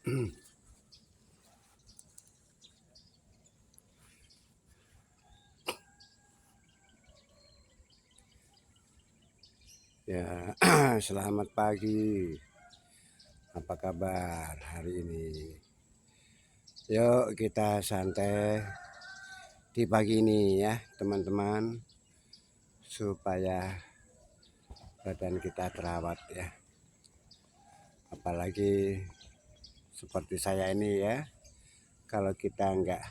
Ya, selamat pagi. Apa kabar hari ini? Yuk kita santai di pagi ini ya, teman-teman, supaya badan kita terawat ya. Apalagi seperti saya ini ya, kalau kita nggak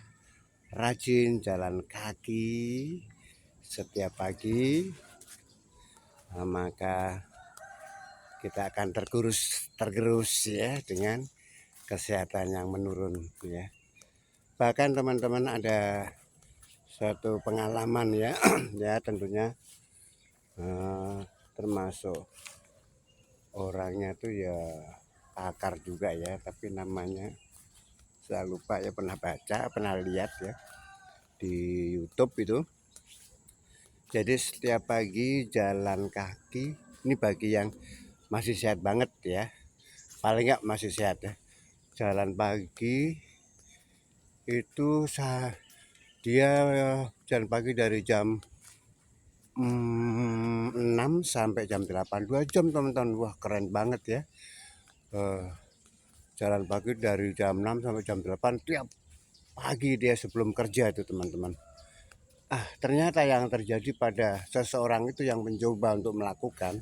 rajin jalan kaki setiap pagi, maka kita akan tergerus ya dengan kesehatan yang menurun ya. Bahkan teman-teman ada suatu pengalaman ya, ya tentunya termasuk orangnya tuh ya pakar juga ya, tapi namanya saya lupa ya, pernah baca, pernah lihat ya di YouTube itu. Jadi setiap pagi jalan kaki, ini bagi yang masih sehat banget ya, paling nggak masih sehat ya, jalan pagi itu dia jalan pagi dari jam 6 sampai jam 8, 2 jam teman-teman. Wah keren banget ya. Jalan pagi dari jam 6 sampai jam 8 tiap pagi dia sebelum kerja itu teman-teman. Ternyata yang terjadi pada seseorang itu yang mencoba untuk melakukan,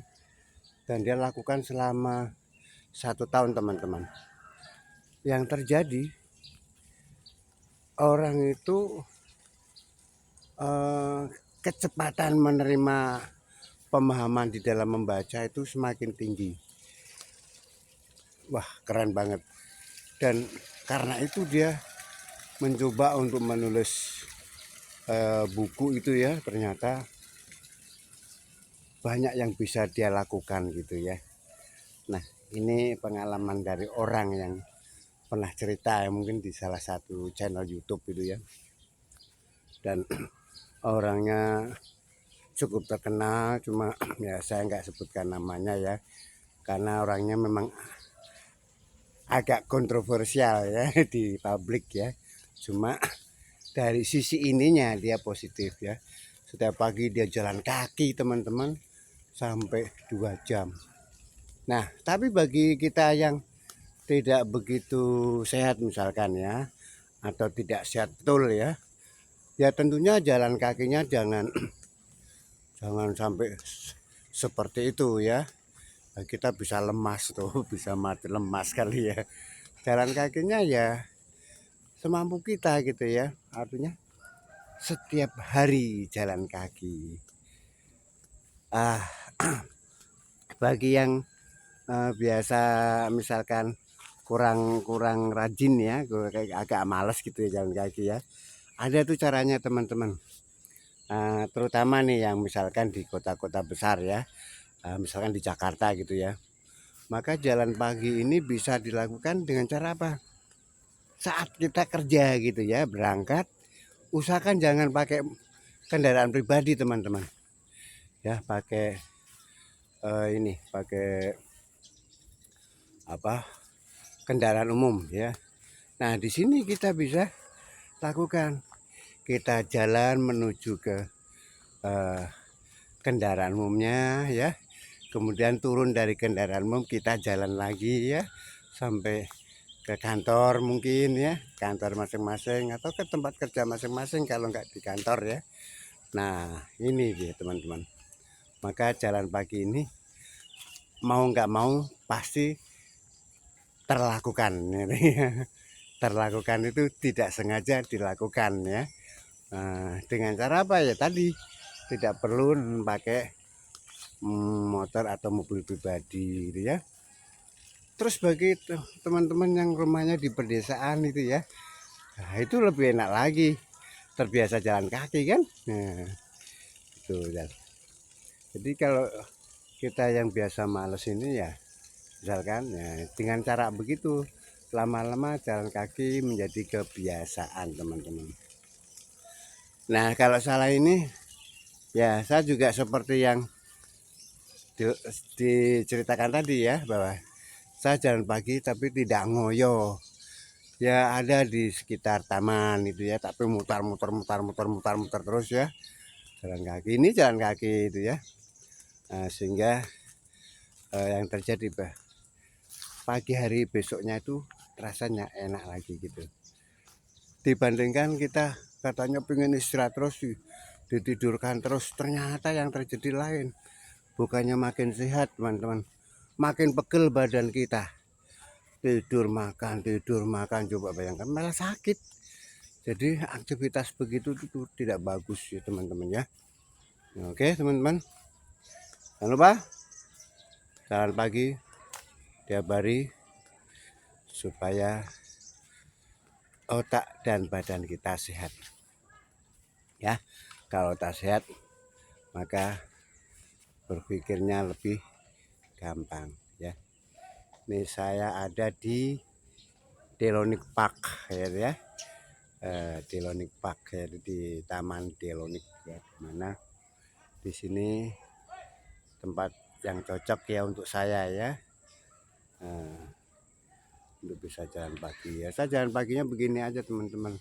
dan dia lakukan selama 1 tahun teman-teman. Yang terjadi orang itu kecepatan menerima pemahaman di dalam membaca itu semakin tinggi. Wah keren banget. Dan karena itu dia mencoba untuk menulis buku itu ya, ternyata banyak yang bisa dia lakukan gitu ya. Nah ini pengalaman dari orang yang pernah cerita ya, mungkin di salah satu channel YouTube gitu ya. Dan orangnya cukup terkenal, cuma ya saya nggak sebutkan namanya ya, karena orangnya memang agak kontroversial ya di publik ya. Cuma dari sisi ininya dia positif ya. Setiap pagi dia jalan kaki teman-teman sampai 2 jam. Nah, tapi bagi kita yang tidak begitu sehat misalkan ya, atau tidak sehat betul ya, ya tentunya jalan kakinya jangan jangan sampai seperti itu ya. Kita bisa lemas tuh, bisa mati lemas kali ya. Jalan kakinya ya semampu kita gitu ya. Artinya setiap hari jalan kaki. Ah, bagi yang biasa misalkan kurang rajin ya, kayak agak males gitu ya jalan kaki ya. Ada tuh caranya teman-teman. Terutama nih yang misalkan di kota-kota besar ya, misalkan di Jakarta gitu ya. Maka jalan pagi ini bisa dilakukan dengan cara apa? Saat kita kerja gitu ya, berangkat, usahakan jangan pakai kendaraan pribadi teman-teman. Ya, pakai ini, pakai apa? Kendaraan umum ya. Nah, di sini kita bisa lakukan. Kita jalan menuju ke eh, kendaraan umumnya ya. Kemudian turun dari kendaraan umum kita jalan lagi ya sampai ke kantor mungkin ya, kantor masing-masing atau ke tempat kerja masing-masing kalau nggak di kantor ya. Nah ini dia teman-teman, maka jalan pagi ini mau nggak mau pasti terlakukan. Terlakukan itu tidak sengaja dilakukan ya. Dengan cara apa ya tadi, tidak perlu pakai motor atau mobil pribadi gitu ya. Terus bagi teman-teman yang rumahnya di pedesaan itu ya, nah, itu lebih enak lagi, terbiasa jalan kaki kan. Nah, itu ya. Jadi kalau kita yang biasa males ini ya, misalkan ya, dengan cara begitu lama-lama jalan kaki menjadi kebiasaan teman-teman. Nah kalau salah ini ya saya juga seperti yang diceritakan tadi ya, bahwa Saya jalan pagi tapi tidak ngoyo. Ya ada di sekitar taman itu ya, tapi mutar terus ya. Jalan kaki ini jalan kaki itu ya. Nah, sehingga yang terjadi pagi hari besoknya itu rasanya enak lagi gitu. Dibandingkan kita katanya pengen istirahat terus ditidurkan terus, ternyata yang terjadi lain. Bukannya makin sehat teman-teman, makin pegel badan kita. Tidur makan, coba bayangkan malah sakit. Jadi aktivitas begitu itu tidak bagus ya teman-teman ya. Oke teman-teman, jangan lupa jalan pagi tiap hari supaya otak dan badan kita sehat ya. Kalau tak sehat maka berpikirnya lebih gampang ya. Ini saya ada di Delonik Park ya, Delonik Park ya, di Taman Delonik ya, mana di sini tempat yang cocok ya untuk saya ya, untuk bisa jalan pagi ya. Saya jalan paginya begini aja teman-teman,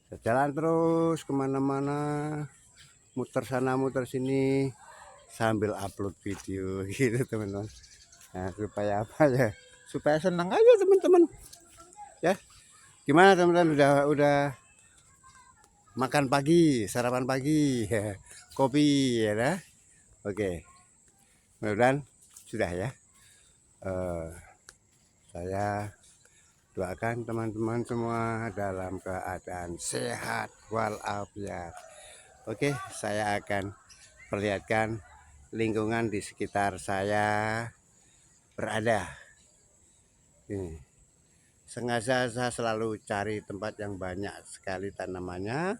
saya jalan terus kemana-mana, muter sana muter sini sambil upload video gitu teman-teman. Nah, supaya apa ya, supaya senang aja teman-teman ya. Gimana teman-teman, udah makan pagi, sarapan pagi, kopi ya dah. Oke, mudah-mudahan sudah ya. Saya doakan teman-teman semua dalam keadaan sehat walafiat. Oke, saya akan perlihatkan lingkungan di sekitar saya berada. Ini sengaja saya selalu cari tempat yang banyak sekali tanamannya,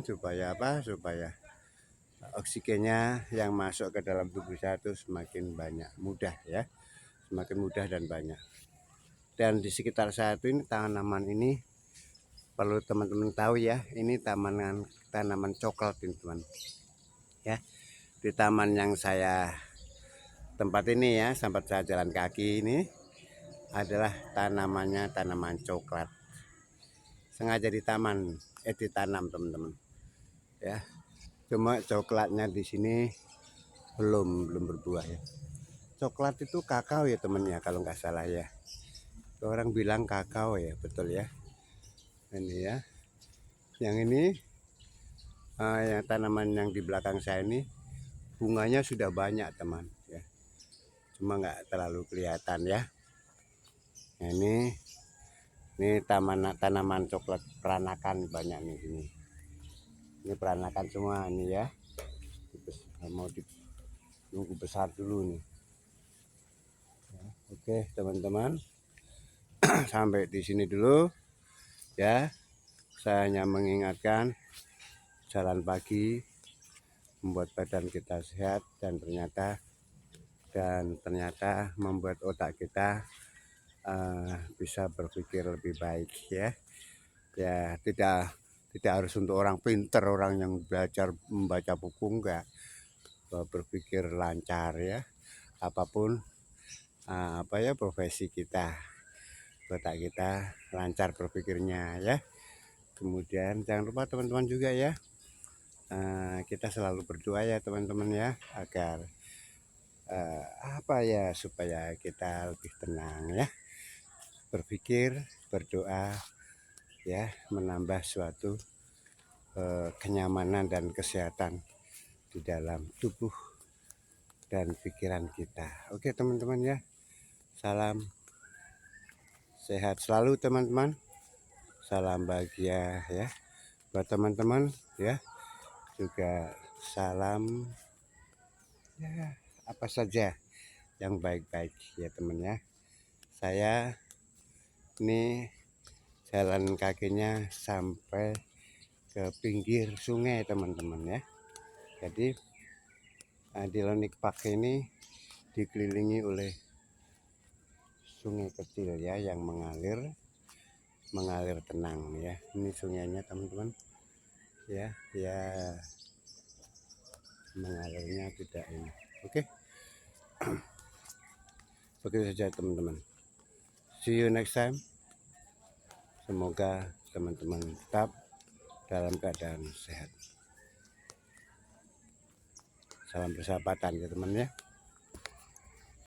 supaya apa? Supaya oksigennya yang masuk ke dalam tubuh saya itu semakin banyak, mudah ya, semakin mudah dan banyak. Dan di sekitar saya itu ini tanaman ini perlu teman-teman tahu ya, ini tanaman coklat ini teman ya. Di taman yang saya tempat ini ya, sampai saya jalan kaki ini adalah tanaman coklat. Sengaja ditanam teman-teman ya. Cuma coklatnya di sini belum berbuah ya. Coklat itu kakao ya teman ya, kalau nggak salah ya. Orang bilang kakao ya, betul ya. Ini ya. Yang ini yang tanaman yang di belakang saya ini bunganya sudah banyak teman ya. Cuma nggak terlalu kelihatan ya. Nah, ini tanaman coklat peranakan banyak nih ini. Ini peranakan semua ini ya. Mau nunggu besar dulu nih. Oke teman-teman, sampai di sini dulu ya. Saya hanya mengingatkan jalan pagi membuat badan kita sehat dan ternyata membuat otak kita bisa berpikir lebih baik ya. Ya tidak harus untuk orang pinter, orang yang belajar membaca buku, enggak. Berpikir lancar ya, apapun apa ya profesi kita, otak kita lancar berpikirnya ya. Kemudian jangan lupa teman-teman juga ya, kita selalu berdoa ya teman-teman ya, agar apa ya, supaya kita lebih tenang ya, berpikir, berdoa ya, menambah suatu kenyamanan dan kesehatan di dalam tubuh dan pikiran kita. Oke teman-teman ya, salam sehat selalu teman-teman, salam bahagia ya buat teman-teman ya, juga salam ya apa saja yang baik-baik ya teman ya. Saya ini jalan kakinya sampai ke pinggir sungai teman-teman ya. Jadi Delonik Park ini dikelilingi oleh sungai kecil ya, yang mengalir tenang ya. Ini sungainya teman-teman ya, mengalirnya tidak ini. Oke, Begitu saja teman-teman. See you next time. Semoga teman-teman tetap dalam keadaan sehat. Salam persahabatan ya teman ya.